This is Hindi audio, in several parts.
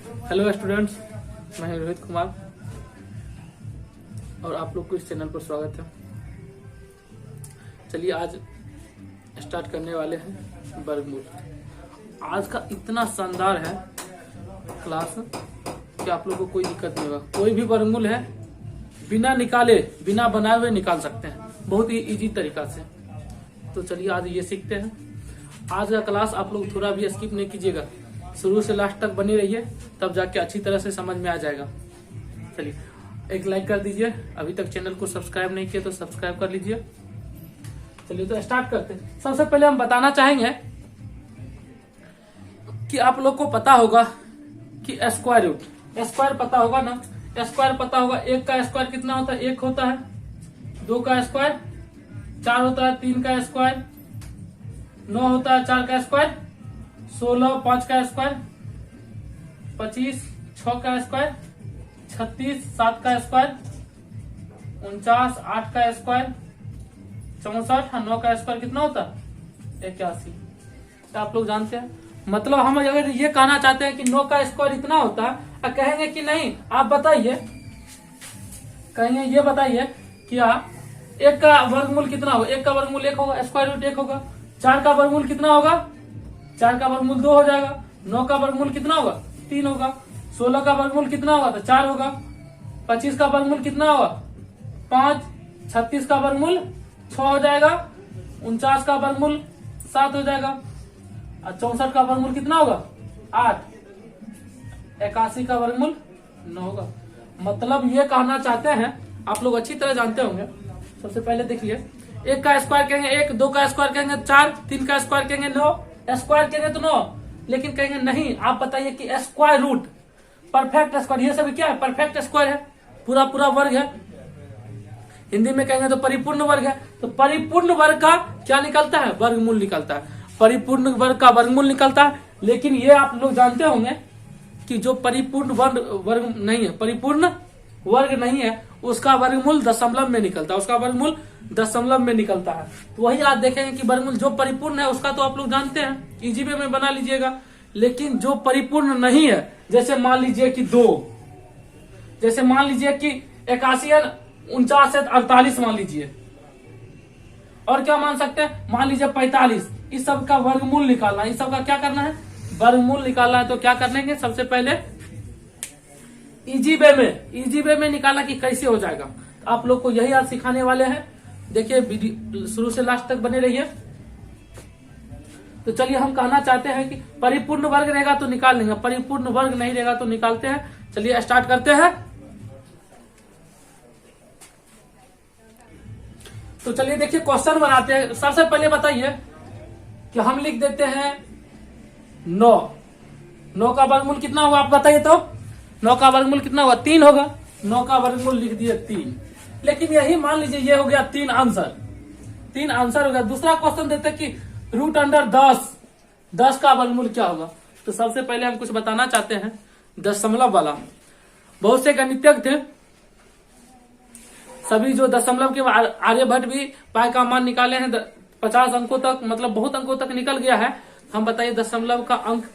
हेलो स्टूडेंट्स, मैं हूं रोहित कुमार और आप लोग को इस चैनल पर स्वागत है। चलिए आज स्टार्ट करने वाले हैं वर्गमूल। आज का इतना शानदार है क्लास कि आप लोग को कोई दिक्कत नहीं होगा। कोई भी वर्गमूल है बिना निकाले, बिना बनाए हुए निकाल सकते हैं, बहुत ही इजी तरीका से। तो चलिए आज ये सीखते हैं। आज का क्लास आप लोग थोड़ा भी स्किप नहीं कीजिएगा, शुरू से लास्ट तक बनी रहिए, तब जाके अच्छी तरह से समझ में आ जाएगा। चलिए एक लाइक कर दीजिए, अभी तक चैनल को सब्सक्राइब नहीं किया तो सब्सक्राइब कर लीजिए। चलिए तो स्टार्ट करते हैं। सबसे पहले हम बताना चाहेंगे कि आप लोग को पता होगा कि स्क्वायर रूट, स्क्वायर पता होगा ना, स्क्वायर पता होगा। एक का स्क्वायर कितना होता है? एक होता है। दो का स्क्वायर 4 होता है। 3 का स्क्वायर 9 होता है। 4 का स्क्वायर 16। 5 का स्क्वायर 25। 6 का स्क्वायर 36। 7 का स्क्वायर 49। 8 का स्क्वायर 64। 9 का स्क्वायर कितना होता है? 81। तो आप लोग जानते हैं, मतलब हम अगर ये कहना चाहते हैं कि 9 का स्क्वायर इतना होता है, और कहेंगे कि नहीं, आप बताइए, कहेंगे ये बताइए क्या 1 का वर्गमूल कितना होगा? 1 का वर्गमूल 1 होगा, स्क्वायर रूट 1 होगा। 4 का वर्गमूल कितना होगा? 4 का वर्गमूल 2 हो जाएगा। 9 का वर्गमूल कितना होगा? 3 होगा। 16 का वर्गमूल कितना होगा? तो 4 होगा। 25 का वर्गमूल कितना होगा? 5। 36 का वर्गमूल 6 हो जाएगा। 49 का वर्गमूल 7 हो जाएगा। और 64 का वर्गमूल कितना होगा? 8। 81 का वर्गमूल 9 होगा। मतलब ये कहना चाहते हैं, आप लोग अच्छी तरह जानते होंगे। सबसे पहले देखिए, 1 का स्क्वायर कहेंगे 1, 2 का स्क्वायर कहेंगे 4, 3 का स्क्वायर कहेंगे 9, स्क्वायर कहेंगे तो 9। लेकिन कहेंगे नहीं, आप बताइए कि स्क्वायर रूट, परफेक्ट स्क्वायर, ये सभी क्या है? परफेक्ट स्क्वायर है, पूरा पूरा वर्ग है। हिंदी में कहेंगे तो परिपूर्ण वर्ग है। तो परिपूर्ण वर्ग का क्या निकलता है? वर्गमूल निकलता है। परिपूर्ण वर्ग का वर्गमूल निकलता है। लेकिन ये आप लोग जानते होंगे कि जो परिपूर्ण वर्ग नहीं है, परिपूर्ण वर्ग नहीं है, उसका वर्गमूल दशमलव में निकलता है। उसका वर्गमूल दशमलव में निकलता है। तो वही आज देखेंगे कि वर्गमूल जो परिपूर्ण है उसका तो आप लोग जानते हैं, इजी वे में बना लीजिएगा। लेकिन जो परिपूर्ण नहीं है, जैसे मान लीजिए कि 2, जैसे मान लीजिए कि 81 है, 49 है, 48 मान लीजिए, और क्या मान सकते हैं? मान लीजिए 45। इस सब का वर्गमूल निकालना है। इस सब का क्या करना है? वर्गमूल निकालना है। तो क्या करने सबसे पहले इजी वे में निकालना कि कैसे हो जाएगा। आप लोग को यही आज सिखाने वाले हैं। देखिए शुरू से लास्ट तक बने रहिए। तो चलिए हम कहना चाहते हैं कि परिपूर्ण वर्ग रहेगा तो निकाल लेंगे, परिपूर्ण वर्ग नहीं रहेगा तो निकालते हैं। चलिए स्टार्ट करते हैं। तो चलिए देखिए क्वेश्चन बनाते हैं। सबसे पहले बताइए कि हम लिख देते हैं 9। 9 का वर्गमूल कितना होगा? आप बताइए तो। 9 का वर्गमूल कितना होगा? 3 होगा। 9 का वर्गमूल लिख दिए 3। लेकिन यही मान लीजिए ये हो गया 3 आंसर, 3 आंसर हो गया। दूसरा क्वेश्चन देते कि रूट अंडर 10, 10 का वर्गमूल क्या होगा? तो सबसे पहले हम कुछ बताना चाहते हैं दशमलव वाला। बहुत से गणितज्ञ थे, सभी जो दशमलव के आर्यभट्ट भी पाई का मान निकाले हैं 50 अंकों तक, मतलब बहुत अंकों तक निकल गया है। हम बताइए दशमलव का अंक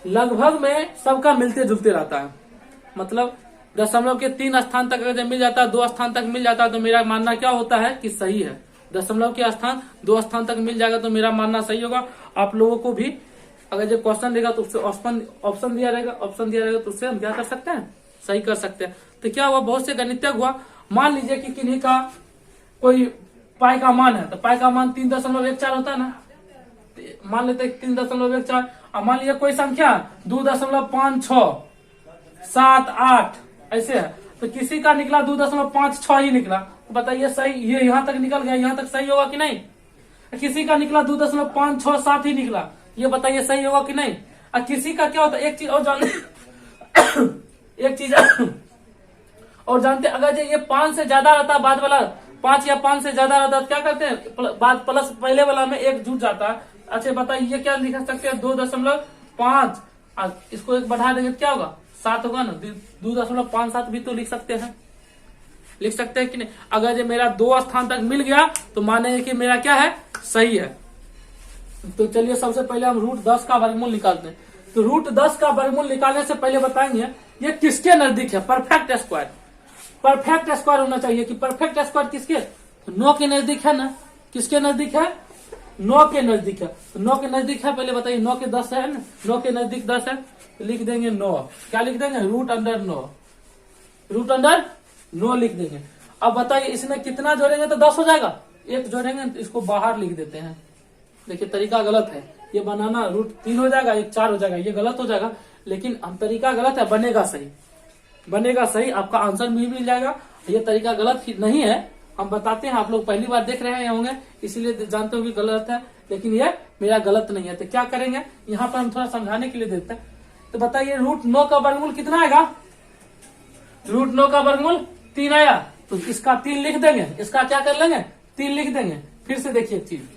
लगभग में सबका मिलते जुलते रहता है। मतलब दशमलव के 3 स्थान तक अगर मिल जाता है, 2 स्थान तक मिल जाता है, तो मेरा मानना क्या होता है कि सही है। दशमलव के स्थान 2 स्थान तक मिल जाएगा तो मेरा मानना सही होगा। आप लोगों को भी अगर जब क्वेश्चन देगा तो उससे ऑप्शन दिया रहेगा, तो उससे हम क्या कर सकते हैं? सही कर सकते हैं। तो क्या हुआ, बहुत से गणितज्ञ हुआ, मान लीजिए कि किन्हीं का कोई पाई का मान है, तो पाई का मान 3.14 होता है ना, मान लेते 3.14। और मान लीजिए कोई संख्या 2.56, 7, 8 ऐसे है, तो किसी का निकला 2.56 ही निकला। तो बताइए सही, ये यहाँ तक निकल गया, यहाँ तक सही होगा कि नहीं? किसी का निकला 2.567 ही निकला, ये बताइए सही होगा कि नहीं? और किसी का क्या होता है, एक चीज और जानते एक चीज और जानते, अगर ये 5 से ज्यादा रहता, बाद वाला 5 या 5 से ज्यादा रहता तो क्या करते हैं? बाद प्लस पहले वाला में 1 जुट जाता है। अच्छा बताइए ये क्या लिख सकते हैं? 2.5, इसको 1 बढ़ा देंगे क्या होगा? 7 होगा ना। 2.57 भी तो लिख सकते हैं, कि नहीं? अगर ये मेरा 2 स्थान तक मिल गया तो मानेंगे कि मेरा क्या है? सही है। तो चलिए सबसे पहले हम रूट 10 का वर्गमूल निकालते हैं। तो रूट 10 का वर्गमूल निकालने से पहले बताएंगे ये किसके नजदीक है। परफेक्ट स्क्वायर, परफेक्ट स्क्वायर होना चाहिए कि परफेक्ट स्क्वायर किसके, तो 9 के नजदीक है ना। किसके नजदीक है, 9 के नजदीक है। तो 9 के नजदीक है, पहले बताइए 9 के 10 है ना, 9 के नजदीक 10 है, तो लिख देंगे 9। क्या लिख देंगे, रूट अंडर 9, रूट अंडर 9 लिख देंगे। अब बताइए इसमें कितना जोड़ेंगे तो 10 हो जाएगा, 1 जोड़ेंगे तो इसको बाहर लिख देते हैं। देखिए तरीका गलत है, ये बनाना रूट 3 हो जाएगा, 1 4 हो जाएगा, ये गलत हो जाएगा। लेकिन हम तरीका गलत है, बनेगा सही, बनेगा सही, आपका आंसर मिल जाएगा। ये तरीका गलत नहीं है, हम बताते हैं, आप लोग पहली बार देख रहे होंगे इसलिए जानते हो कि गलत है, लेकिन ये मेरा गलत नहीं है। तो क्या करेंगे, यहाँ पर हम थोड़ा समझाने के लिए देते हैं। तो बताइए रूट 9 का वर्गमूल कितना आएगा, रूट 9 का वर्गमूल 3 आया, तो इसका 3 लिख देंगे, इसका क्या कर लेंगे 3 लिख देंगे। फिर से देखिए एक चीज,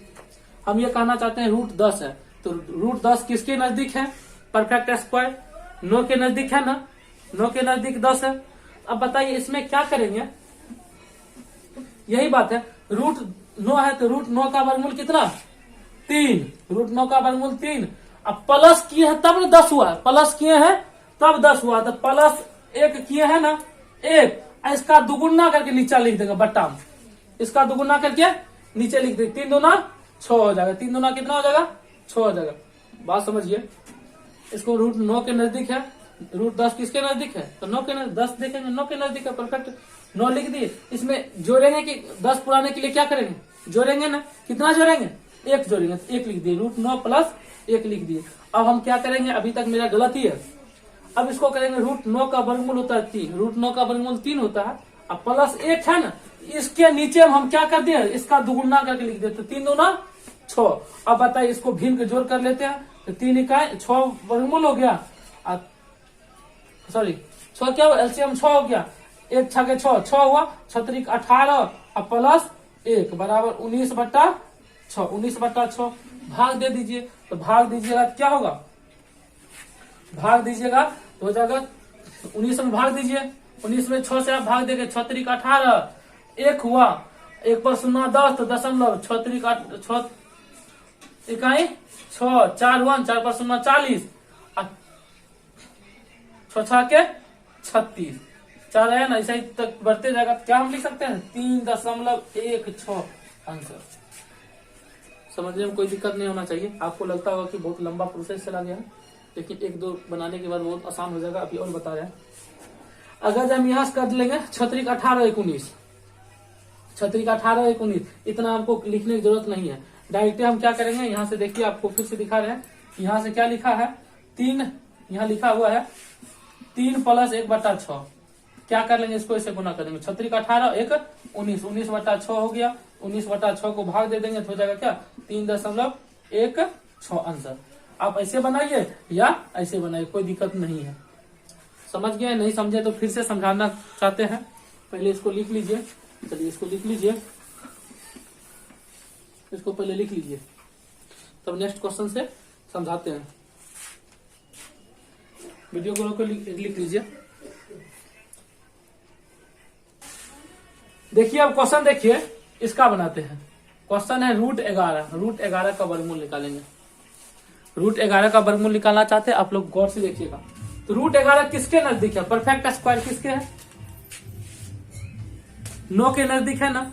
हम ये कहना चाहते हैं रूट 10 है, तो रूट 10 किसके नजदीक है, परफेक्ट स्क्वायर 9 के नजदीक है ना, 9 के नजदीक 10 है। अब बताइए इसमें क्या करेंगे, यही बात है, रूट 9 है तो रूट 9 का वर्गमूल कितना 3, रूट 9 का वर्गमूल 3। अब प्लस किए हैं तब ना 10 हुआ, प्लस किए हैं तब 10 हुआ, तो प्लस 1 किए हैं ना 1, इसका दुगुना करके नीचे लिख देगा बट्टा में, इसका दुगुना करके नीचे लिख देंगे, 3 दूना 6 हो जाएगा, 3 दूना कितना हो जाएगा 6 हो जाएगा। बात समझिए, इसको रूट 9 के नजदीक है, रूट 10 किसके नजदीक है, तो 9 के नजदीक, 10 देखेंगे 9 के नजदीक है, परफेक्ट 9 लिख दिए। इसमें जोड़ेंगे कि 10 पुराने के लिए क्या करेंगे, जोड़ेंगे ना, कितना जोड़ेंगे 1 जोड़ेंगे, तो 1 लिख दिए, रूट 9 प्लस 1 लिख दिए। अब हम क्या करेंगे, अभी तक मेरा गलत ही है, अब इसको करेंगे रूट 9 का वर्गमूल होता है 3, रूट 9 का वर्गमूल 3 होता है, अब प्लस 1 है ना, इसके नीचे हम क्या कर दिए, इसका दुगुना करके लिख देते, 3 दूना 6। अब बताइए इसको भिन्न के जोड़ कर लेते हैं, तो 3 इकाई 6 वर्गमूल हो गया, सॉरी 6 क्या हुआ, एलसीएम 6 हो गया, 1 6 के 6 हुआ, 6 3 18 अब प्लस 1 बराबर 19/6, 19/6 भाग दे दीजिए, तो भाग दीजिएगा तो क्या होगा, भाग दीजिएगा तो हो जाएगा 19 में भाग दीजिए, 19 में 6 से आप भाग देंगे, 6 3 18 1 हुआ, 1 पर 0 10 तो दशमलव, 6 3 6 इकाई 6 4 1 4 पर 0 40 6 के 36 4 है ना, ऐसा ही तक बढ़ते जाएगा। क्या हम लिख सकते हैं 3.16 आंसर। समझने में कोई दिक्कत नहीं होना चाहिए, आपको लगता होगा कि बहुत लंबा प्रोसेस चला गया है, लेकिन 1-2 बनाने के बाद बहुत आसान हो जाएगा। अभी और बता रहे हैं, अगर हम यहाँ से कर लेंगे 6 3 18 19, 6 3 18 19, इतना हमको लिखने की जरूरत नहीं है, डायरेक्ट हम क्या करेंगे, यहाँ से देखिए आपको फिर से दिखा रहे हैं, यहाँ से क्या लिखा है 3, यहाँ लिखा हुआ है 3 प्लस 1/6, क्या कर लेंगे इसको ऐसे गुना करेंगे, 6 3 18 1 19, 19/6 हो गया, 19/6 को भाग दे देंगे तो हो जाएगा क्या 3.16 आंसर। आप ऐसे बनाइए या ऐसे बनाइए, कोई दिक्कत नहीं है। समझ गए, नहीं समझे तो फिर से समझाना चाहते हैं, पहले इसको लिख लीजिए, चलिए इसको लिख लीजिए, इसको पहले लिख लीजिए, तब नेक्स्ट क्वेश्चन से समझाते हैं। वीडियो को रोक लिख लीजिए। देखिए अब क्वेश्चन देखिए, इसका बनाते हैं। क्वेश्चन है रूट 11, रूट 11 का वर्गमूल निकालेंगे, रूट 11 का वर्गमूल निकालना चाहते हैं, आप लोग गौर से देखिएगा। तो रूट 11 किसके नजदीक है, परफेक्ट स्क्वायर किसके है, 9 के नजदीक है ना,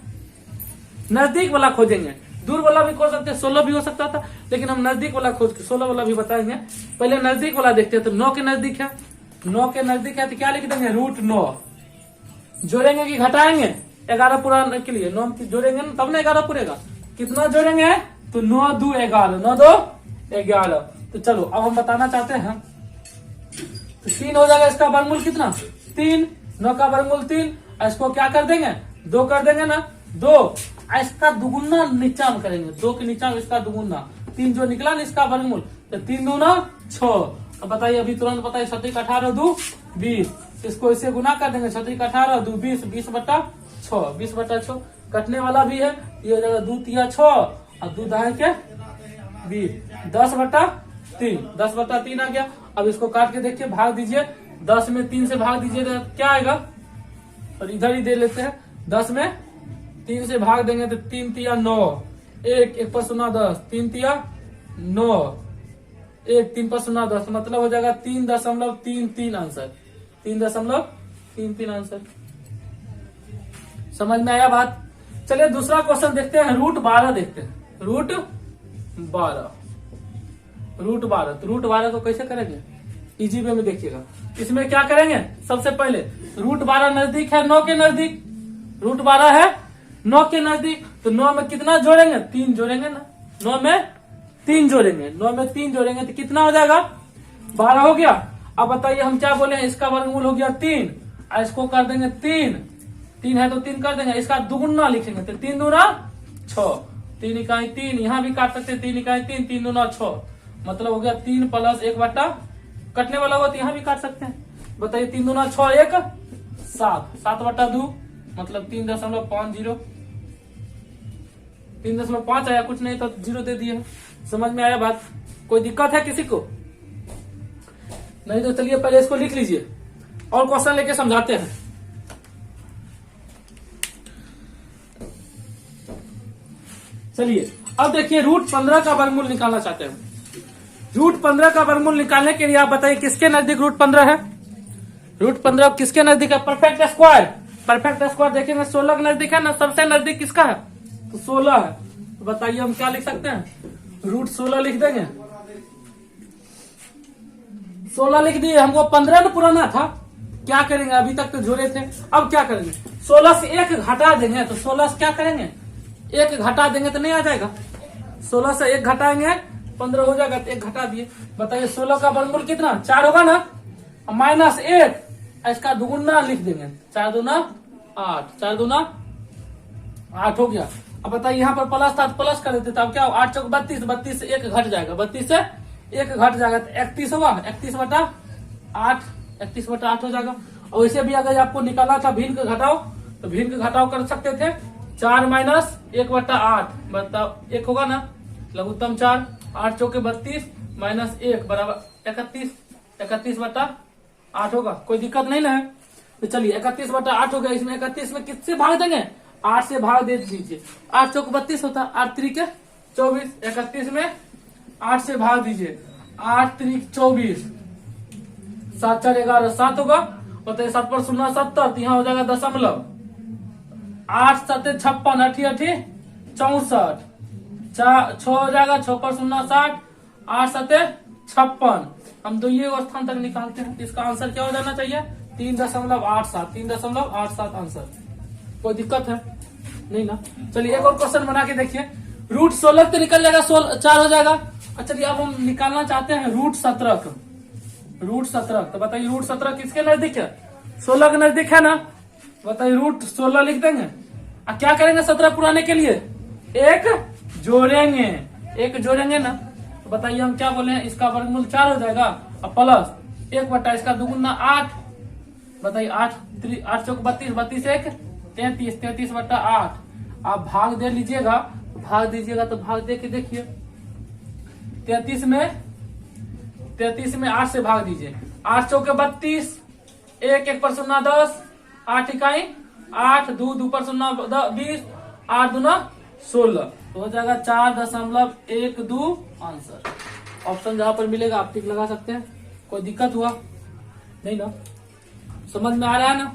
नजदीक वाला खोजेंगे, दूर वाला भी खोज सकते हैं, 16 भी हो सकता था, लेकिन हम नजदीक वाला खोज के 16 वाला भी बताएंगे। पहले नजदीक वाला देखते हैं, तो 9 के नजदीक है, 9 के नजदीक है तो क्या लिख देंगे रूट 9, जोड़ेंगे कि घटाएंगे, 11 पूरा के लिए 9 जोड़ेंगे ना तब ना 11 पूरेगा, कितना जोड़ेंगे तो 9 2 11, 9 2 11। तो चलो अब हम बताना चाहते हैं, तो 3 हो जाएगा, इसका वर्गमूल कितना 3, 9 का वर्गमूल 3, इसको क्या कर देंगे 2 कर देंगे ना, 2 इसका दुगुना नीचा में करेंगे, 2 के नीचा में इसका दुगुना, 3 जो निकला ना इसका वर्गमूल, तो 3 दूना 6। अब बताइए अभी तुरंत बताइए, 6 3 18 2 20, इसको इसे गुना कर देंगे, 6 3 18 2 20, 20/6, 20/6 कटने वाला भी है, ये हो जाएगा 2 3 6 और 2 दाएं के 20, 10/3, 10/3 आ गया। अब इसको काट के देखिए, भाग दीजिए, 10 में 3 से भाग दीजिए तो क्या आएगा, और इधर ही दे लेते हैं, 10 में 3 से भाग देंगे तो 3 3 9, 1 1 पर 0 10, 3 3 9, 1 3 पर 0 10 मतलब हो जाएगा 3.33 आंसर। 3.33 आंसर। समझ में आया बात? चलिए दूसरा क्वेश्चन देखते हैं। √12 देखते हैं। √12 तो √12 को कैसे करेंगे? इजी वे में देखिएगा। इसमें क्या करेंगे? सबसे पहले √12 नजदीक है 9 के नजदीक। √12 है 9 के नजदीक, तो 9 में कितना जोड़ेंगे? 3 जोड़ेंगे ना। 9 में 3 जोड़ेंगे। 9 में 3 जोड़ेंगे तो कितना हो जाएगा? 12 हो गया। अब बताइए हम क्या बोले? इसका वर्गमूल हो गया 3, इसको कर देंगे 3 है तो 3 कर देंगे। इसका दुगुना लिखेंगे तो 3 दूना 6, 3 इकाई 3, यहाँ भी काट सकते 3 इकाई 3, 3 दूना 6, मतलब हो गया 3 प्लस 1 बटा, कटने वाला होगा तो यहाँ भी काट सकते हैं। बताइए 3 दूना 6 1 7, 7 बटा 2 मतलब 3.50। 3.5 आया, कुछ नहीं तो 0 दे दिए। समझ में आया बात? कोई दिक्कत है किसी को? नहीं तो चलिए पहले इसको लिख लीजिए और क्वेश्चन लेके समझाते हैं। चलिए अब देखिए √15 का वर्गमूल निकालना चाहते हैं। √15 का वर्गमूल निकालने के लिए आप बताइए किसके नजदीक √15 है? √15 किसके नजदीक है? Perfect square. परफेक्ट स्क्वायर देखेंगे 16 के नजदीक है ना। सबसे नजदीक किसका है? तो 16 है। तो बताइए हम क्या लिख सकते हैं? √16 लिख देंगे। 16 लिख दिए। हमको 15 ना पुराना था, क्या करेंगे? अभी तक तो जोड़े थे, अब क्या करेंगे? 16 से 1 घटा देंगे। तो 16 से क्या करेंगे? 1 घटा देंगे तो नहीं आ जाएगा। 16 से 1 घटाएंगे 15 हो जाएगा, तो 1 घटा दिए। बताइए 16 का वर्गमूल कितना? 4 होगा ना। -1 इसका दुगुना लिख देंगे। 4 दूना 8, 4 दूना 8 हो गया। अब बताइए यहाँ पर प्लस था तो प्लस कर देते, तब क्या? 8 चौक 32, 32 से 1 घट जाएगा, 32 से 1 घट जाएगा तो 31 होगा। 31 बटा 8, 31 बटा 8 हो जाएगा। और वैसे भी अगर आपको निकालना था भिन्न का घटाओ तो भिन्न का घटाओ कर सकते थे। 4 माइनस 1 बटा 8 बताओ 1 होगा ना। लघुत्तम 4, 8 चौके 32 माइनस 1 बराबर 31, 31 बटा 8 होगा। कोई दिक्कत नहीं ना है? तो चलिए 31 बटा 8 हो गया। इसमें 31 में किससे भाग देंगे? 8 से भाग दे दीजिए। 8 चौक 32 होता, 8 3 के 24। 31 में 8 से भाग दीजिए। 8 3 24, 7 4 11 7 होगा। बताइए 7 पर 0 70, तो यहाँ हो जाएगा दशमलव। 8 7 56, 8 8 64, 6 हो जाएगा। 6 पर 0 60, 8 7 56। हम तो ये स्थान तक निकालते हैं। इसका आंसर क्या हो जाना चाहिए? 3.87, 3.87 आंसर। कोई दिक्कत है? नहीं ना। चलिए एक और क्वेश्चन बना के देखिए। √16 तो निकल जाएगा, 4 हो जाएगा। अच्छा चलिए अब हम निकालना चाहते हैं √17 का। √17 तो बताइए √17 किसके नजदीक है? 16 के नजदीक है ना। बताइए √16 लिख देंगे। अब क्या करेंगे? 17 पुराने के लिए 1 जोड़ेंगे। 1 जोड़ेंगे ना। तो बताइए हम क्या बोले? इसका वर्गमूल 4 हो जाएगा और प्लस 1 बटा इसका दुगुना 8। बताइए 8 चौक 32, 32 1 33, 33 बटा 8। आप भाग दे लीजिएगा, भाग दीजिएगा तो भाग दे के देखिए। 33 में 8 से भाग दीजिए। 8 चौके 32, 1 पर 0 10, 8 इकाई 8, 2 पर 0 20, 8 दूना 16, तो हो जाएगा 4.12 आंसर। ऑप्शन जहां पर मिलेगा आप टिक लगा सकते हैं। कोई दिक्कत हुआ? नहीं ना। समझ में आ रहा है ना?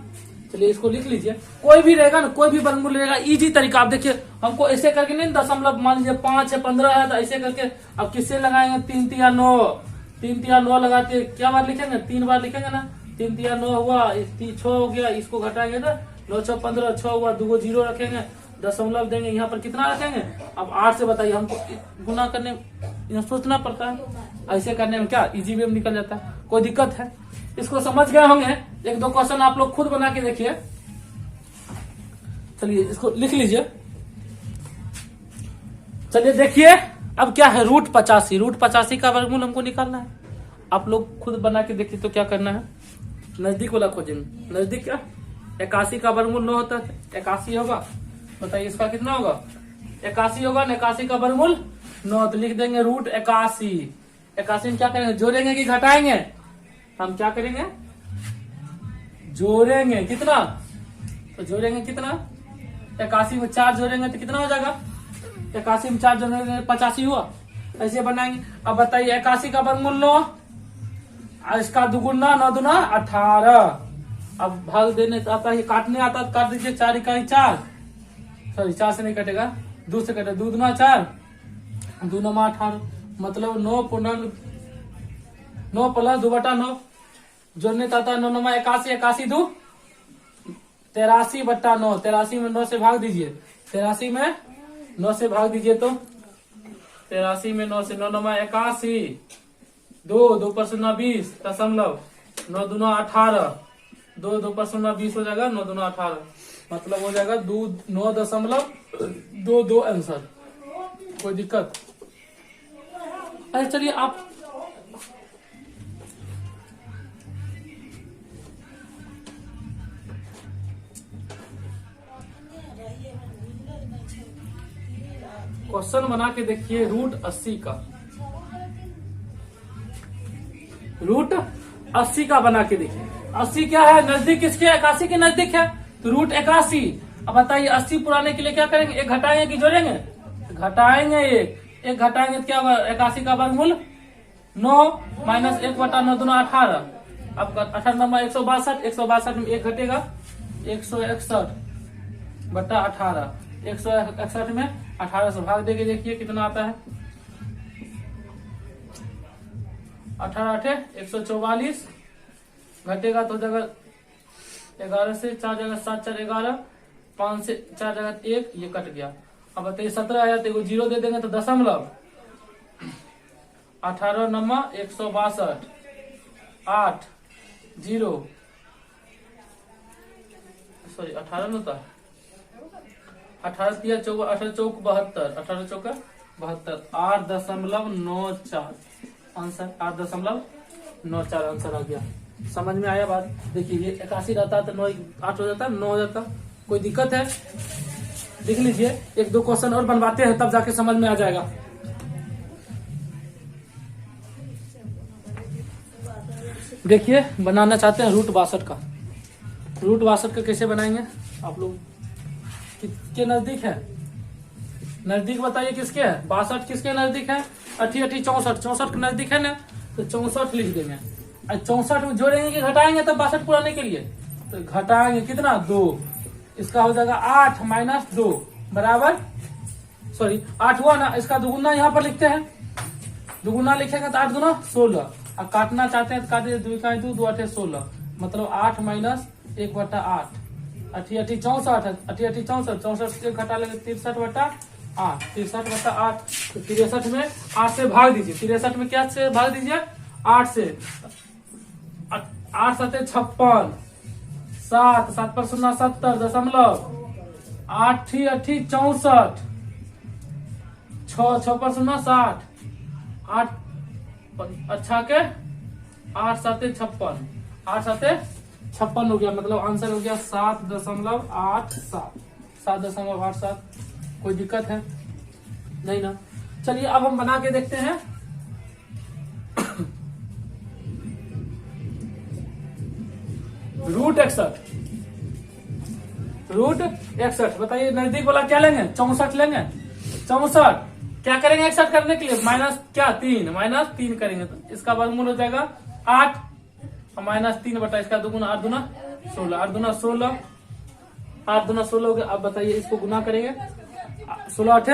चलिए इसको लिख लीजिए। कोई भी रहेगा ना, कोई भी वर्गमूल रहेगा, इजी तरीका। आप देखिए हमको ऐसे करके नहीं, दशमलव मान लीजिए 5 है 15 है तो ऐसे करके अब किससे लगाएंगे? 3 3 9, 3 3 9 लगाते क्या बार लिखेंगे? 3 बार लिखेंगे ना। 3 3 9 हुआ, 6 हो गया, इसको घटाएंगे ना 9 6 15, 6 हुआ, 2 0 रखेंगे, दशमलव देंगे। यहाँ पर कितना रखेंगे? अब 8 से बताइए। हमको गुना करने में सोचना पड़ता है, ऐसे करने में क्या इजी वे में निकल जाता है। कोई दिक्कत है? इसको समझ गए होंगे। 1 2 क्वेश्चन आप लोग खुद बना के देखिए। चलिए इसको लिख लीजिए। चलिए देखिए अब क्या है? √85 का वर्गमूल हमको निकालना है। आप लोग खुद बना के देखिए। तो क्या करना है? नजदीक वाला खोजेंगे। नजदीक क्या? 81 का वर्गमूल 9 होता है, 81 होगा। बताइए इसका कितना होगा? 81 होगा। 81 का वर्गमूल 9, तो लिख देंगे √81। 81 में क्या करेंगे? जोड़ेंगे कि घटाएंगे? हम क्या करेंगे? जोड़ेंगे। कितना? तो जोड़ेंगे कितना? 81 में 4 जोड़ेंगे तो कितना हो जाएगा? 81 में 4 जोड़ेंगे 85 हुआ। ऐसे बनाएंगे। अब बताइए 81 का वर्गमूल 9, इसका दुगुना 9 दूना 18। अब भाग देने आता है, काटने आता है, काट दीजिए। 4 इकाई 4, सॉरी 4 से नहीं कटेगा, 2 से कटेगा। 2 दूना 4, 2 9 18, मतलब 9 प्लस 2/9 जोड़ने आता है। 9 9 81, 81 2 83/9। 83 में 9 से भाग दीजिए। 83 में 9 से भाग दीजिए तो 83 में 9 से 9 9 81, 2 पर 0 20 दशमलव 9 दूना 18, 2 पर 0 20 हो जाएगा, 9 दूना 18, मतलब हो जाएगा 9.22 आंसर। कोई दिक्कत? अरे चलिए आप क्वेश्चन बना के देखिए √80 का। √80 का बना के देखिए। 80 क्या है? नजदीक किसके? 81 के नजदीक है, तो √81। अब बताइए 80 पुराने के लिए क्या करेंगे? एक घटाएंगे कि जोड़ेंगे? घटाएंगे। एक घटाएंगे तो क्या होगा? 81 का वर्गमूल 9 माइनस 1/9 दूना 18। अब 18 नंबर 162, 162 में 1 घटेगा, 161/18। 161 में 18 से भाग देके देखिए कितना आता है। 18 8 144, घटेगा तो जगह 11 से 4 जगह 7 4 11, 5 से 4 जगह 1, ये कट गया। अब बताइए 17 आया तो 0 दे देंगे तो दशमलव 18 नंबर 162 8 0, सॉरी 18 होता है, 18 चौक 18 चौक 72, 18 चौक 72, 8.94 आंसर। 8.94 आंसर आ गया। समझ में आया बात? देखिए ये 81 रहता तो 9 8 हो जाता, 9 हो जाता। कोई दिक्कत है? लिख लीजिए, 1-2 क्वेश्चन और बनवाते हैं तब जाके समझ में आ जाएगा। देखिए बनाना चाहते हैं √62 का। √62 का कैसे बनाएंगे? आप लोग किसके नजदीक है? नजदीक बताइए किसके है? 62 किसके नजदीक है? 80 64, 64 के नजदीक है ना, तो 64 लिख देंगे। 64 में जोड़ेंगे कि घटाएंगे तब 62 पुराने के लिए? तो घटाएंगे कितना? 2। इसका हो जाएगा 8 माइनस 2 बराबर, सॉरी 8 हुआ ना, इसका दुगुना यहाँ पर लिखते हैं। दुगुना लिखेंगे तो 8 दूना 16। अब काटना चाहते हैं तो काटिए, 2 इकाई 2 2 8 16, मतलब 8 माइनस 1/8। 80 64, 80 64, 64 से घटा लेंगे 63/8, 63/8। तो 63 में 8 से भाग दीजिए। 63 में क्या से भाग दीजिए? 8 से। 8 7 56, 7 7 पर 0 70 दशमलव 8 8 64, 6 पर 0 60, 8 अच्छा के 8 7 56, 8 7 56 हो गया, मतलब आंसर हो गया 7.87, 7.87। कोई दिक्कत है? नहीं ना। चलिए अब हम बना के देखते हैं। √61 बताइए नजदीक वाला क्या लेंगे? 64 लेंगे। 64 क्या करेंगे? 61 करने के लिए माइनस क्या 3, -3 करेंगे तो इसका वर्गमूल हो जाएगा 8 -3 बटा इसका दुगुना 8 दूना 16, 8 दूना 16, 8 दूना 16 हो गया। अब बताइए इसको गुना करेंगे। 16 8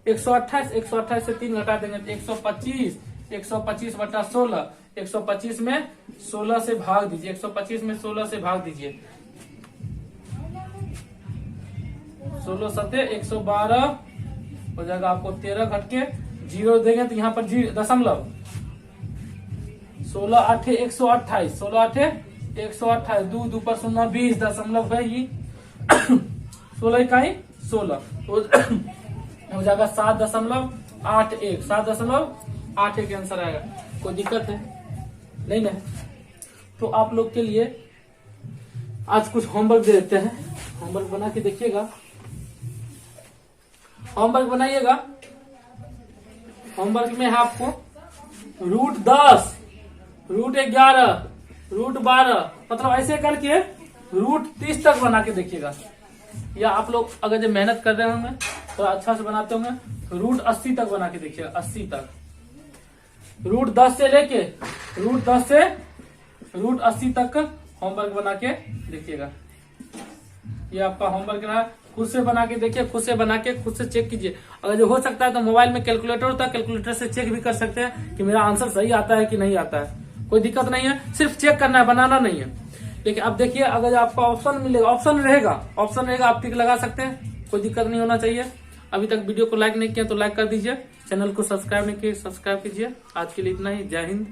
128, 128 से 3 घटा देंगे तो 125, 125 बटा 16, 125 में 16 से भाग दीजिए। 125 में 16 से भाग दीजिए। 16 7 112 हो जाएगा आपको 13 घटके 0 देंगे तो यहाँ पर दशमलव 16 8 128, 16 8 128, 2 पर 0 20 दशमलव है ये 16 इकाई 16 हो जाएगा 7.81, 7.81 आंसर आएगा। कोई दिक्कत है? नहीं ना। तो आप लोग के लिए आज कुछ होमवर्क दे देते हैं। होमवर्क बना के देखिएगा। होमवर्क बनाइएगा। होमवर्क में है आपको √10, √11, √12, मतलब ऐसे करके √30 तक बना के देखिएगा। या आप लोग अगर जो मेहनत कर रहे होंगे तो अच्छा से बनाते होंगे, √80 तक बना के देखिएगा। 80 तक √10 से लेके √10 से √80 तक होमवर्क बना के देखिएगा। ये आपका होमवर्क रहा, खुद से बना के देखिए, खुद से बना के खुद से चेक कीजिए। अगर जो हो सकता है तो मोबाइल में कैलकुलेटर होता है, कैलकुलेटर से चेक भी कर सकते हैं कि मेरा आंसर सही आता है कि नहीं आता है। कोई दिक्कत नहीं है, सिर्फ चेक करना है, बनाना नहीं है। लेकिन अब देखिए, अगर आपका ऑप्शन मिलेगा, ऑप्शन रहेगा, आप टिक लगा सकते हैं, कोई दिक्कत नहीं होना चाहिए। अभी तक वीडियो को लाइक नहीं किया तो लाइक कर दीजिए, चैनल को सब्सक्राइब नहीं किया सब्सक्राइब कीजिए। आज के लिए इतना ही, जय हिंद।